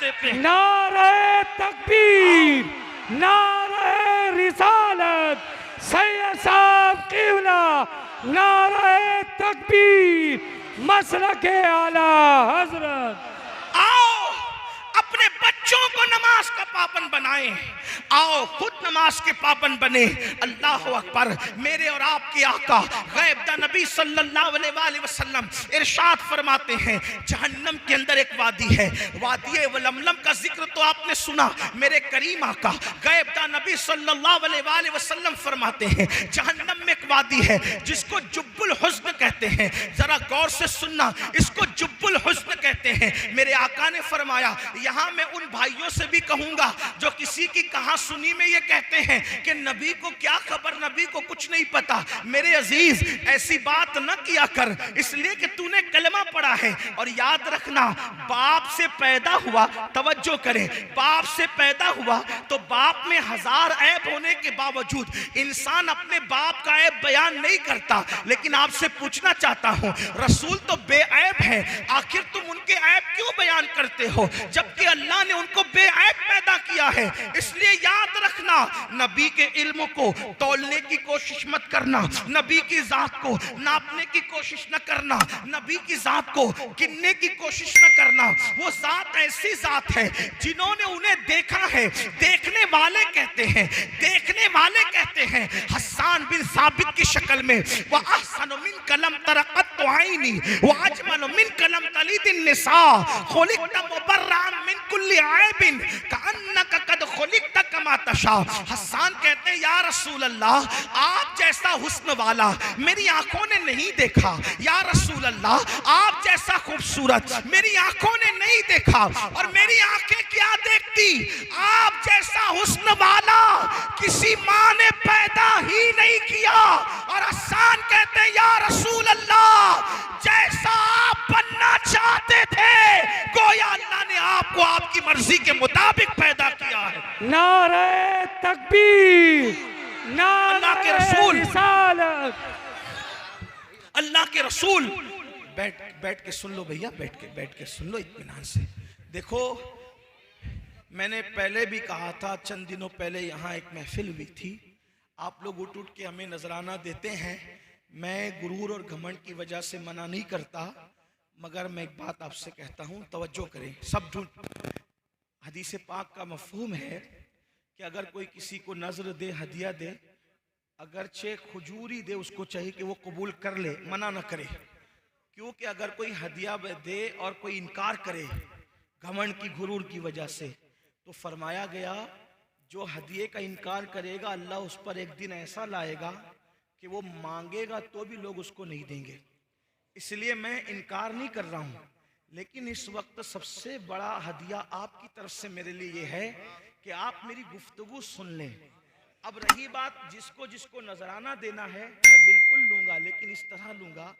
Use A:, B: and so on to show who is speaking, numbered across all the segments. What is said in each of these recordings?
A: देते हैं।
B: नारे तकबीर, नारे रिसालत, सैयद साहब क़िबला, नारे तकबीर, मसलके आला हजरत।
A: आओ अपने बच्चों को नमाज का पाबंद बनाएं, आओ खुद नमाज के पाबंद बने। अल्लाह अकबर। मेरे और आपके आका गैब नबी सल्लल्लाहु अलैहि वसल्लम इरशाद फरमाते हैं, जहन्नम के अंदर एक वादी है, वादी वलमलम का जिक्र तो आपने सुना। मेरे करीम आका गैब नबी सल्लल्लाहु अलैहि वसल्लम फरमाते हैं, जहन्नम में एक वादी है जिसको जुब्बुल हुस्न कहते हैं। जरा गौर से सुनना, इसको जुब्बुल हुस्न कहते हैं। मेरे आका ने फरमाया, यहाँ मैं उन भाइयों से भी कहूंगा जो किसी की कहा सुनी में ये कहते हैं कि नबी को क्या खबर, नबी को कुछ नहीं पता। मेरे अजीज, ऐसी बात न किया कर, इसलिए कि तूने कलमा पढ़ा है। और याद रखना, बाप से पैदा हुआ, तवज्जो करें, बाप से पैदा हुआ तो बाप में हजार ऐब होने के बावजूद इंसान अपने बाप का ऐब बयान नहीं करता। लेकिन आपसे पूछना चाहता हूं, रसूल तो बेऐब है, आखिर तुम उनके ऐब क्यों बयान करते हो, जबकि अल्लाह ने उनको बेऐब पैदा किया है। इसलिए याद रखना, नबी के इल्म को तौलने की कोशिश मत करना, नबी की जात को नापने की कोशिश न करना, नबी की जात को गिनने की कोशिश न करना। वो जात ऐसी जात है जिन्होंने उन्हें देखा है। देखने वाले कहते हैं, देखने वाले कहते हैं, हस्सान बिन साबित की शक्ल में, वह अहसन मिन कलम तरक़त आईनी व अजमल मिन कलम तलीदिन निसा खुलिक़त मुबर्रअन मिन कुल्ली ऐबिन कअन्नका कद खुलिक़त कमा तशा। हस्सान कहते हैं, या रसूल अल्लाह, आप जैसा हुस्न वाला मेरी आंखों ने नहीं देखा। या रसूल अल्लाह, आप जैसा खूबसूरत मेरी आंखों ने नहीं देखा। और मेरी आंखें क्या देखती, आप जैसा हुस्न वाला किसी माँ ने पैदा ही नहीं किया। और हस्सान कहते हैं, या रसूल अल्लाह, जैसा आप बनना चाहते थे, गोया अल्लाह ने आपको आपकी मर्जी के मुताबिक पैदा किया है।
B: नारे तकबीर,
A: अल्लाह के
B: नारे
A: रसूल,
B: रिसालत।
A: अल्लाह के रसूल। बैठ के सुन लो भैया, बैठ के सुन लो इत्मीनान से। देखो, मैंने पहले भी कहा था, चंद दिनों पहले यहाँ एक महफिल हुई थी, आप लोग उठ के हमें नजराना देते हैं। मैं गुरूर और घमंड की वजह से मना नहीं करता, मगर मैं एक बात आपसे कहता हूँ, तवज्जो करें सब। हदीस पाक का मफहूम है कि अगर कोई किसी को नजर दे, हदिया दे, अगरचे खुजूरी दे, उसको चाहिए कि वो कबूल कर ले, मना न करे। क्योंकि अगर कोई हदिया दे और कोई इनकार करे घमंड की, गुरूर की वजह से, तो फरमाया गया जो हदिये का इनकार करेगा, अल्लाह उस पर एक दिन ऐसा लाएगा कि वो मांगेगा तो भी लोग उसको नहीं देंगे। इसलिए मैं इनकार नहीं कर रहा हूँ, लेकिन इस वक्त सबसे बड़ा हदिया आपकी तरफ से मेरे लिए ये है कि आप मेरी गुफ्तगू सुन लें। अब रही बात, जिसको जिसको नजराना देना है मैं बिल्कुल लूंगा, लेकिन इस तरह लूंगा,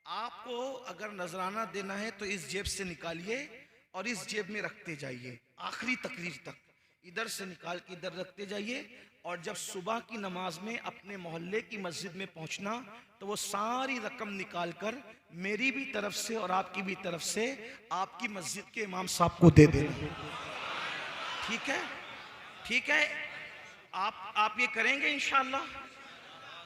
A: आपको अगर नजराना देना है तो इस जेब से निकालिए और इस जेब में रखते जाइए आखिरी तकरीर तक। इधर से निकाल के इधर रखते जाइए, और जब सुबह की नमाज में अपने मोहल्ले की मस्जिद में पहुंचना तो वो सारी रकम निकाल कर मेरी भी तरफ से और आपकी भी तरफ से आपकी मस्जिद के इमाम साहब को दे देना। ठीक है, ठीक है, आप ये करेंगे इंशाअल्लाह।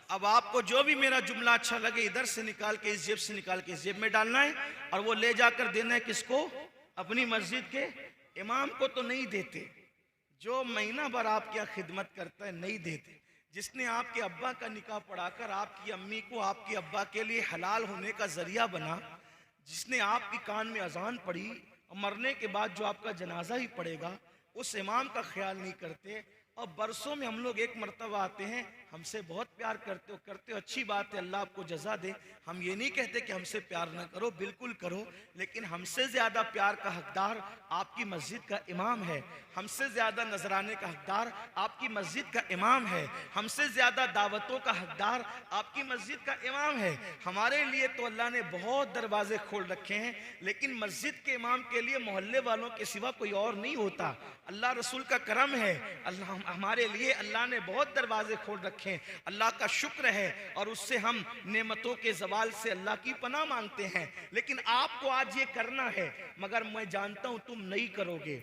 A: अब आपको जो भी मेरा जुमला अच्छा लगे, इधर से निकाल के इस जेब से निकाल के इस जेब में डालना है, और वो ले जाकर देना है किसको, अपनी मस्जिद के इमाम को। तो नहीं देते, जो महीना भर आपकी खिदमत करता है नहीं देते। जिसने आपके अब्बा का निकाह पढ़ाकर आपकी अम्मी को आपके अब्बा के लिए हलाल होने का जरिया बना, जिसने आपकी कान में अजान पढ़ी, मरने के बाद जो आपका जनाजा ही पड़ेगा, उस इमाम का ख्याल नहीं करते। और बरसों में हम लोग एक मर्तबा आते हैं, हमसे बहुत प्यार करते हो, अच्छी बात है, अल्लाह आपको जजा दे। हम ये नहीं कहते कि हमसे प्यार ना करो, बिल्कुल करो, लेकिन हमसे ज़्यादा प्यार का हकदार आपकी मस्जिद का इमाम है। हमसे ज़्यादा नजराने का हकदार आपकी मस्जिद का इमाम है। हमसे ज़्यादा दावतों का हकदार आपकी मस्जिद का इमाम है। हमारे लिए तो अल्लाह ने बहुत दरवाजे खोल रखे हैं, लेकिन मस्जिद के इमाम के लिए मोहल्ले वालों के सिवा कोई और नहीं होता। अल्लाह रसूल का करम है, अल्लाह हमारे लिए अल्लाह ने बहुत दरवाजे खोल रखे हैं। अल्लाह का शुक्र है, और उससे हम नेमतों के जवाल से अल्लाह की पनाह मांगते हैं। लेकिन आपको आज ये करना है, मगर मैं जानता हूं तुम नहीं करोगे।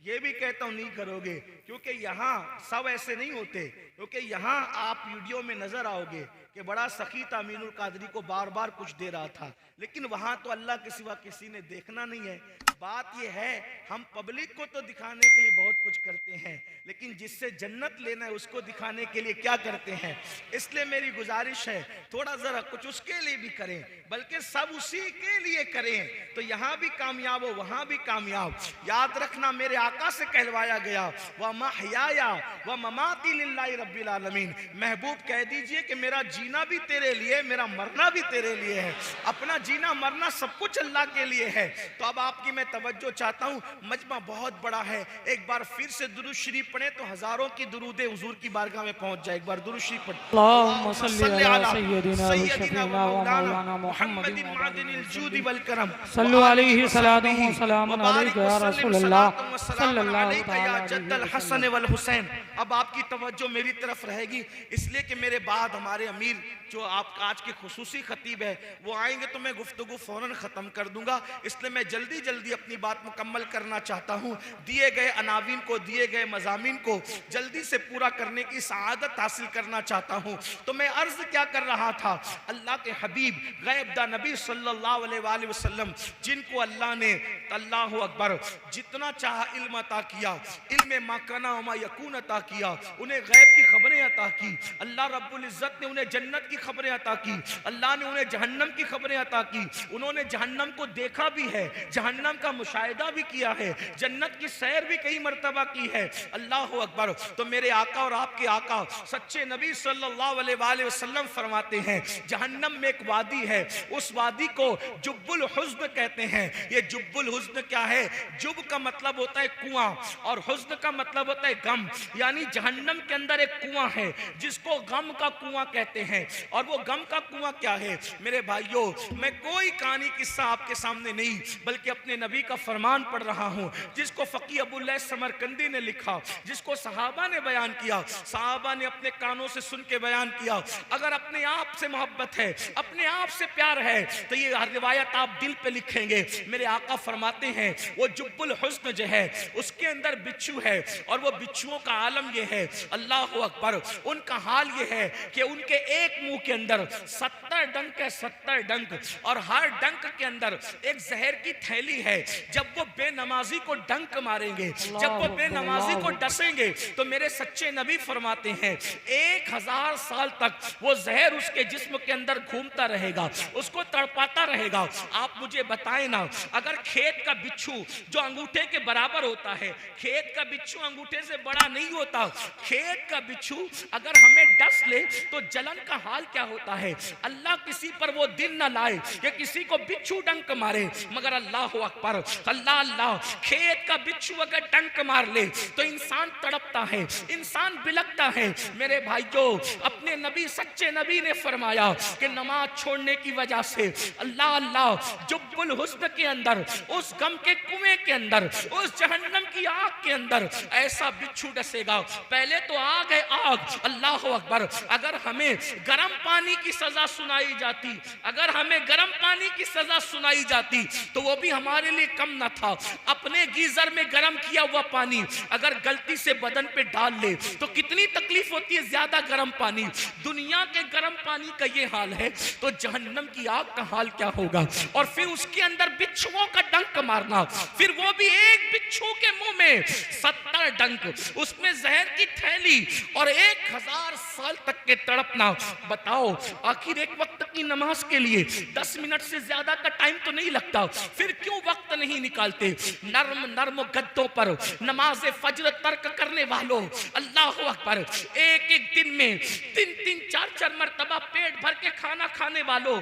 A: ये भी कहता हूं नहीं करोगे, क्योंकि यहाँ सब ऐसे नहीं होते। क्योंकि यहाँ आप वीडियो में नजर आओगे कि बड़ा सखी था, अमीनुल कादरी को बार बार कुछ दे रहा था, लेकिन वहां तो अल्लाह के सिवा किसी ने देखना नहीं है। बात यह है, हम पब्लिक को तो दिखाने के लिए बहुत कुछ करते हैं, लेकिन जिससे जन्नत लेना है उसको दिखाने के लिए क्या करते हैं। इसलिए मेरी गुजारिश है, थोड़ा जरा कुछ उसके लिए भी करें, बल्कि सब उसी के लिए करें, तो यहाँ भी कामयाब हो, वहां भी कामयाब। याद रखना, मेरे आका से कहलवाया गया, वह महयाया व ममाती लिल्लाहि रब्बिल आलमीन। महबूब कह दीजिए कि मेरा जीना भी तेरे लिए, मेरा मरना भी तेरे लिए है। अपना जीना मरना सब कुछ अल्लाह के लिए है। तो अब आपकी मैं तवज्जो चाहता हूँ, मजमा बहुत बड़ा है, एक बार फिर से दुरूद शरीफ पढ़े तो हजारों की दुरूदे हुजूर की बारगाह में पहुंच जाए। एक बार दुरूद शरीफ पढ़े।
B: अल्लाहुम्मा सल्ली अला सय्यदिना व मौलाना मुहम्मदिन मादिनिल जूदी वल करम सल्लु अलैहि सलातु व सलामुन अलैका या रसूलल्लाह सल्लल्लाहु अलैहि
A: जद्दल हसन वल हुसैन। अब आपकी तवज्जो मेरी तरफ रहेगी, इसलिए कि मेरे बाद हमारे अमीर जो आप आज के खुसूसी खतीब है वो आएंगे, तो मैं गुफ्तगू फौरन ख़त्म कर दूंगा। इसलिए मैं जल्दी जल्दी अपनी बात मुकम्मल करना चाहता हूँ। दिए गए अनावीन को, दिए गए मज़ामीन को जल्दी से पूरा करने की सआदत हासिल करना चाहता हूँ। तो मैं अर्ज़ क्या कर रहा था, अल्लाह के हबीब गैबदा नबी सल्लल्लाहु अलैहि वसल्लम, जिनको अल्लाह ने अल्लाहु अकबर जितना चाहा इल्म अता किया, इल्म माकाना व यकून अता किया, उन्हें गैब की खबरें अता की। अल्लाह रब्बुल इज़्ज़त ने उन्हें जन्नत की खबरें अता की, अल्लाह ने उन्हें जहन्नम की खबरें अता की। उन्होंने जहन्नम को देखा भी है, जहन्नम का मुशाहिदा भी किया है, जन्नत की सैर भी कई मर्तबा की है। अल्लाह अकबर। तो मेरे आका और आपके आका सच्चे नबी सल्लल्लाहु अलैहि वसल्लम फरमाते हैं, जहन्नम में एक वादी है, उस वादी को जुब्बुल हुस्न कहते हैं। ये जुब्बुल हुस्न क्या है? जुब का मतलब होता है कुआं और हुस्न का मतलब होता है गम। यानी जहन्नम के अंदर एक कुआं है जिसको गम का कुआं कहते हैं। और वो गम का कुआं क्या है मेरे भाइयों? मैं कोई कहानी किस्सा आपके सामने नहीं, बल्कि अपने नबी का फरमान पढ़ रहा हूं, जिसको फकी अबुल्लाह समरकंदी ने लिखा, जिसको सहाबा ने बयान किया, सहाबा ने अपने कानों से सुन के बयान किया। अगर अपने आप से मोहब्बत है, अपने आप से प्यार है, तो ये रिवायत आप दिल पे लिखेंगे। मेरे आका फरमाते हैं, वो जुब्बुल हुस्न जो है उसके अंदर बिच्छू है, और वो बिच्छुओं का आलम ये है, अल्लाह अकबर, उनका हाल ये है कि उनके एक मुंह के अंदर 70 डंक है, 70 डंक, और हर डंक के अंदर एक जहर की थैली है। जब वो बेनमाजी को डंक मारेंगे, जब वो बेनमाजी को डसेंगे, तो मेरे सच्चे नबी फरमाते हैं 1000 साल तक वो जहर उसके जिस्म के अंदर घूमता रहेगा, उसको तड़पाता रहेगा। आप मुझे बताएं ना, अगर खेत का बिच्छू जो अंगूठे के बराबर होता है, खेत का बिच्छू अंगूठे से बड़ा नहीं होता, खेत का बिच्छू अगर हमें डस ले तो जलन का हाल क्या होता है। अल्लाह किसी पर वो दिन ना लाए कि किसी को बिच्छू डंक मारे, मगर अल्लाह अकबर, अल्लाह अल्लाह, खेत का बिच्छू अगर डंक मार ले तो इंसान तड़पता है, इंसान बिलकता है। मेरे भाइयों, अपने नबी सच्चे नबी ने फरमाया कि नमाज छोड़ने की वजह से अल्लाह अल्लाह जुब्बुल हुस्न के अंदर, उस गम के कुएं के अंदर, उस जहन्नम की आग के अंदर ऐसा बिच्छू डसेगा। पहले तो आग है, आग, अल्लाह अकबर। अगर हमें गर्म पानी की सजा सुनाई जाती, अगर हमें गर्म पानी की सजा सुनाई जाती तो वो भी हमारे लिए कम न था। अपने गीजर में गर्म किया हुआ पानी अगर गलती से बदन पे डाल ले तो कितनी तकलीफ होती है, ज्यादा गर्म पानी। दुनिया के गर्म पानी का ये हाल है, तो जहन्नम की आग का हाल क्या होगा? और फिर उसके अंदर बिच्छुओं का डंक मारना, फिर वो भी एक बिच्छू के मुंह में 70 डंक, उसमें जहर की थैली, और 1000 साल तक के तड़पना। बताओ, आखिर एक वक्त की नमाज के लिए 10 मिनट से ज्यादा का टाइम तो नहीं लगता, फिर क्यों वक्त नहीं निकालते? नर्म नर्म गद्दों पर नमाज फज्र तर्क करने वालों, अल्लाह अकबर, एक एक दिन में 3-3, 4-4 मरतबा पेट भर के खाना खाने वालों,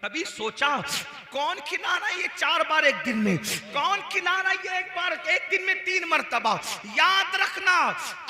A: कभी सोचा कौन खिला रहा है ये 4 बार एक दिन में? कौन खिला रहा है ये एक दिन में 3 मरतबा? याद रखना,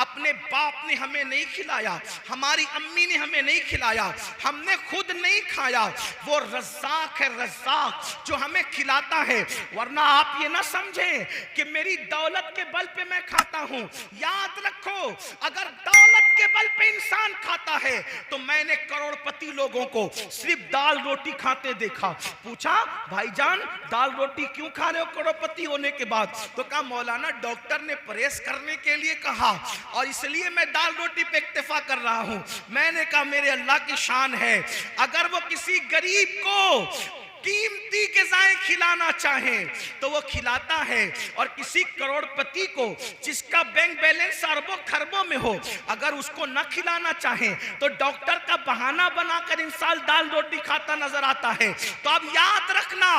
A: अपने बाप ने हमें नहीं खिलाया, हमारी अम्मी ने हमें नहीं खिलाया, हमने खुद नहीं खाया। वो रज़्ज़ाक़ है, रज़्ज़ाक़ जो हमें खिलाता है। वरना आप ये ना समझें कि मेरी दौलत के बल पे मैं खाता हूं। याद रखो, अगर दौलत के बल पे इंसान खाता है। तो मैंने करोड़पति लोगों को सिर्फ दाल रोटी खाते देखा। पूछा भाईजान दाल रोटी क्यों खा रहे हो करोड़पति होने के बाद? तो कहा मौलाना डॉक्टर ने परहेज करने के लिए कहा और इसलिए मैं दाल रोटी पे इक्तिफा कर रहा हूं। मैंने कहा मेरे अल्लाह की शान है, अगर वो किसी गरीब को कीमती ग़िज़ाएं खिलाना चाहे तो वो खिलाता है, और किसी करोड़पति को जिसका बैंक बैलेंस अरबों खरबों में हो अगर उसको न खिलाना चाहे तो डॉक्टर का बहाना बनाकर इंसान दाल रोटी खाता नजर आता है। तो अब याद रखना,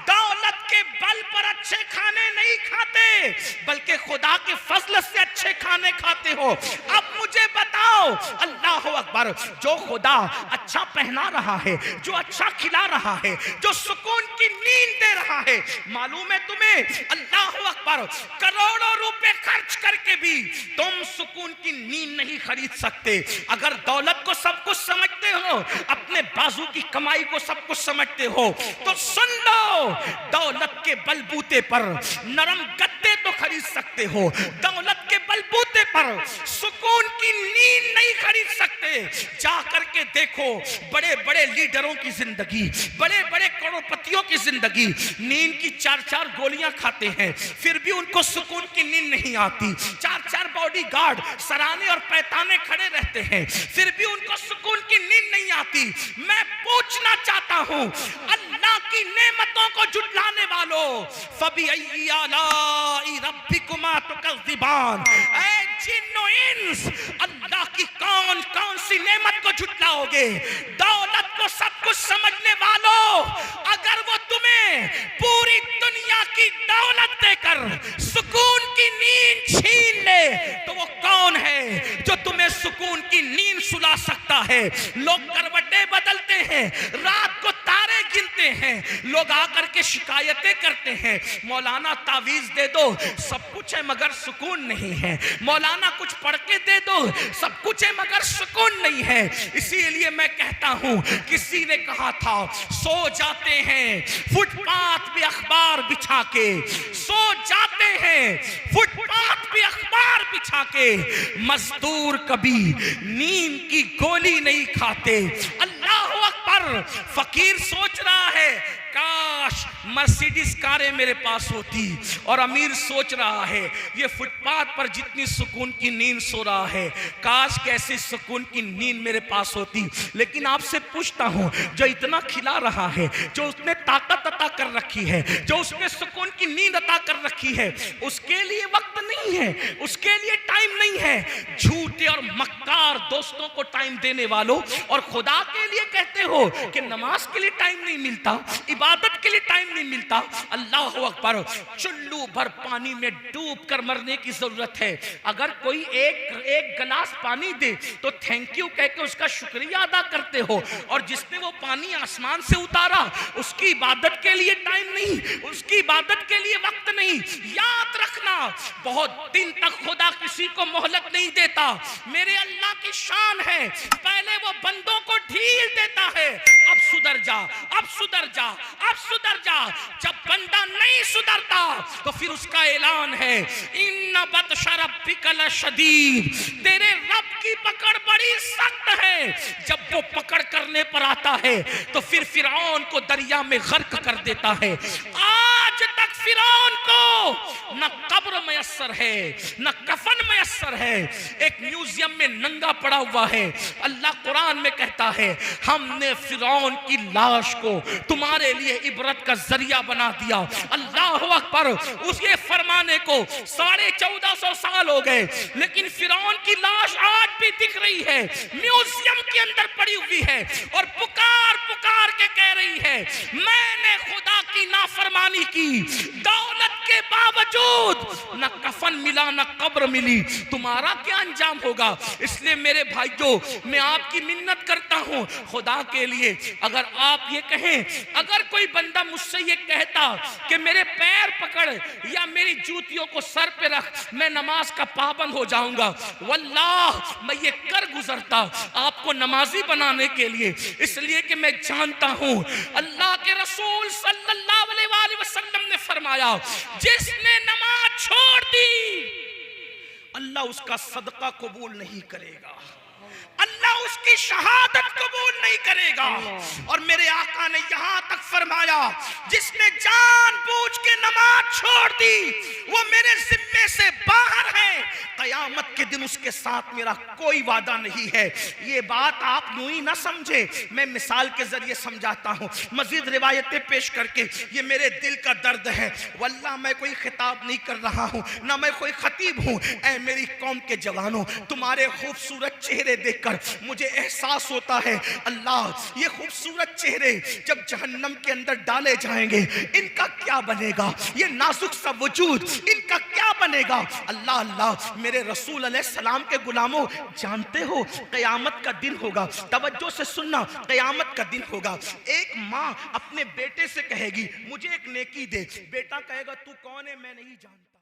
A: दौलत के बल पर अच्छे खाने नहीं खाते बल्कि खुदा के फजल से अच्छे खाने खाते हो। अब मुझे बताओ, अल्लाह अकबर, जो खुदा अच्छा पहना रहा है, जो अच्छा खिला रहा है, जो सुकून की नींद दे रहा है, मालूम है तुम्हें अल्लाह अकबर करोड़ों रुपए खर्च करके भी तुम सुकून की नींद नहीं खरीद सकते। अगर दौलत को सब कुछ समझते हो, अपने बाजू की कमाई को सब कुछ समझते हो तो सुन लो, दौलत के बलबूते पर नरम गद्दे तो खरीद सकते हो, दौलत के बलबूते पर सुकून की नींद नहीं खरीद सकते। जा करके देखो बड़े बड़े लीडरों की जिंदगी, बड़े बड़े करोड़पतियों की जिंदगी, नींद की 4-4 गोलियां खाते हैं फिर भी उनको सुकून की नींद नहीं आती। 4-4 बॉडीगार्ड सराहने और पैताने खड़े रहते हैं फिर भी उनको सुकून की नींद नहीं आती। मैं पूछना चाहता हूं, अल्लाह की नेमतों को झुटलाने वालों, फबिअय्यि आलाइ रब्बिकुमा तुकज़्ज़िबान, ऐ जिन्नो इंस, अल्लाह की कौन कौन सी नेमत को झुटलाओगे? दौलत को सब कुछ समझने वालों, अगर वो तुम्हें पूरी दुनिया की दौलत देकर सुकून की नींद छीन ले तो वो कौन है जो तुम्हें सुकून की नींद सुला सकता है? लोग करवटें बदलते हैं, रात को तारे गिनते हैं, लोग आकर के शिकायतें करते हैं, मौलाना तावीज दे दो, सब कुछ है मगर सुकून नहीं है, मौलाना कुछ पढ़ के दे दो, सब कुछ है मगर सुकून नहीं है। इसीलिए मैं कहता हूं, किसी ने कहा था सो जाते हैं फुटपाथ पे अखबार बिछा के, सो जाते हैं फुटपाथ पे अखबार बिछा के, मजदूर कभी नींद की गोली नहीं खाते। अल्लाह अकबर, फकीर सोच रहा है काश मर्सिडीज कारें मेरे पास होती, और अमीर सोच रहा है ये फुटपाथ पर जितनी सुकून की नींद सो रहा है काश कैसी सुकून की नींद मेरे पास होती। लेकिन आपसे पूछता हूं, जो इतना खिला रहा है, जो उसने ताकत अता कर रखी है, जो उसने सुकून की नींद अता कर रखी है, उसके लिए वक्त नहीं है, उसके लिए टाइम नहीं है। झूठे और मक्कार दोस्तों को टाइम देने वालों, और खुदा के लिए कहते हो कि नमाज के लिए टाइम नहीं मिलता, इबादत के लिए टाइम नहीं मिलता। अल्लाह अकबर, चुल्लू भर पानी में डूब कर मरने की जरूरत है। अगर कोई एक गिलास पानी दे तो थैंक यू कह के उसका शुक्रिया अदा करते हो, और जिसने वो पानी आसमान से उतारा उसकी इबादत के लिए टाइम नहीं, उसकी इबादत के लिए वक्त नहीं। याद रखना, बहुत दिन तक खुदा किसी को मोहलत नहीं देता। मेरे अल्लाह की शान है, पहले वो बंदों को ढील देता है, अब सुधर जा, अब सुधर जा, अब सुधर जा। जब बंदा नहीं सुधरता तो फिर उसका ऐलान है इन्ना बत्शा रब्बिका लशदीद, तेरे रब की पकड़ बड़ी सख्त है। जब वो पकड़ करने पर आता है तो फिर फिरौन को दरिया में गर्क कर देता है। आज तक फिरौन को न कब्र मयस्सर है न कफन मयस्सर है, एक म्यूजियम में नंगा पड़ा हुआ है। अल्लाह कुरान में कहता है हमने फिरौन की लाश को तुम्हारे लिए इबरत का जरिया बना दिया। अल्लाह अकबर, उसके फरमाने को 1450 साल हो गए, लेकिन फिरौन की लाश आज भी दिख रही है, म्यूजियम के अंदर पड़ी हुई है, और पुकार पुकार के कह रही है मैंने खुदा की नाफरमानी की, दौलत के बावजूद न कफन मिला न कब्र मिली, तुम्हारा क्या अंजाम होगा? इसलिए मेरे भाइयों, मैं आपकी मिन्नत करता हूं खुदा के लिए, अगर आप ये कहें, अगर कोई बंदा मुझसे ये कहता कि मेरे पैर पकड़ या मेरी जूतियों को सर पे रख, मैं नमाज का पाबंद हो जाऊंगा, वल्लाह मैं ये कर गुजरता आपको नमाजी बनाने के लिए। इसलिए कि मैं जानता हूं अल्लाह के रसूल सल्लल्लाहु अलैहि वसल्लम ने फरमाया जिसने नमाज छोड़ दी अल्लाह उसका सदका कबूल नहीं करेगा, अल्लाह उसकी शहादत कबूल नहीं करेगा। और मेरे आका ने यहां तक फरमाया, जिसने जानबूझ के नमाज छोड़ दी वो मेरे जिम्मे से बाहर है, कयामत के दिन उसके साथ मेरा कोई वादा नहीं है। ये बात आप यूं ही ना समझे, मैं मिसाल के जरिए समझाता हूं, मजीद रिवायतें पेश करके। ये मेरे दिल का दर्द है, वल्लाह मैं कोई खिताब नहीं कर रहा हूं, ना मैं कोई खतीब हूं। ऐ मेरी कौम के जवानों, तुम्हारे खूबसूरत चेहरे देखकर मुझे एहसास होता है, अल्लाह ये खूबसूरत चेहरे जब जहन्नम के अंदर डाले जाएंगे इनका क्या बनेगा, ये नाजुक सा वजूद इनका क्या बनेगा। अल्लाह अल्लाह, मेरे रसूल अलैहिस्सलाम के गुलामों, जानते हो क़यामत का दिन होगा, तवज्जो से सुनना, क़यामत का दिन होगा। एक माँ अपने बेटे से कहेगी मुझे एक नेकी दे, बेटा कहेगा तू कौन है मैं नहीं जानता।